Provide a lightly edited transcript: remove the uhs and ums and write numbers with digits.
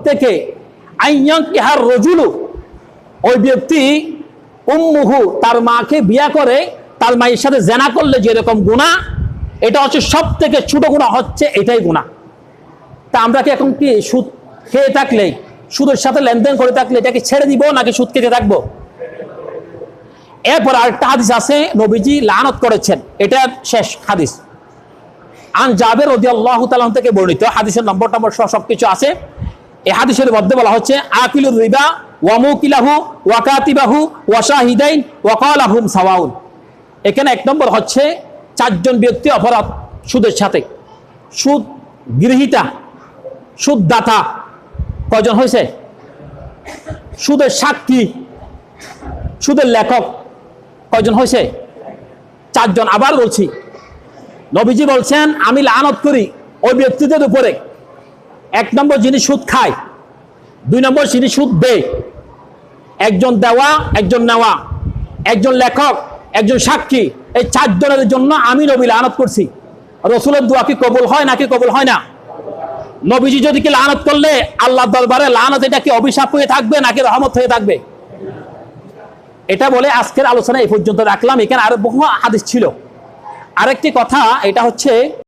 থেকে আইয়াং ইহার রজুলু, ওই ব্যক্তি উম্মুহু তার মাকে বিয়া করে তার মায়ের সাথে জেনা করলে যেরকম গুনাহ, এটা হচ্ছে সব থেকে ছোট গুনাহ, হচ্ছে এটাই গুনাহ। তা আমরা কি এখন কি সুদ খেয়ে থাকলে, সুদের সাথে লেনদেন করে থাকলে এটাকে ছেড়ে দিব নাকি সুদ খেতে থাকবো? এরপর আরেকটা হাদিস আছে, নবীজি লানত করেছেন, এটা শেষ হাদিস। আন জাবের রাদিয়াল্লাহু তাআলা থেকে বর্ণিত, হাদিসের নম্বর সহ সবকিছু আছে। এই হাদিসের মধ্যে বলা হচ্ছে আকিলুর রিবা ওয়া মুকিলাহু ওয়া কাতিবাহু ওয়া শাহিদাইন ওয়া ক্বালাহুম সাওয়াউন। এখানে এক নম্বর হচ্ছে চারজন ব্যক্তি অপরাধ সুদের সাথে। সুদ গৃহীতা, সুদদাতা কয়জন হয়েছে? সুদের সাক্ষী, সুদের লেখক কয়জন হয়েছে? চারজন। আবার বলছি, নবীজি বলছেন আমি লানত করি ওই ব্যক্তিদের উপরে, এক নম্বর যিনি সুদ খায়, দুই নম্বর যিনি সুদ দেয়, একজন দেওয়া একজন নেওয়া, একজন লেখক একজন সাক্ষী, এই চারজনের জন্য আমি নবী লানত করছি। রসুলের দোয়া কি কবুল হয় নাকি কবুল হয় না? নবীজি যদি কি লানত করলে আল্লাহর দরবারে লানত এটা কি অভিশাপ হয়ে থাকবে নাকি রহমত হয়ে থাকবে? এটা বলে আজকের আলোচনা এই পর্যন্ত রাখলাম। এখানে আরো বহু হাদিস ছিল। আরেকটি কথা, এটা হচ্ছে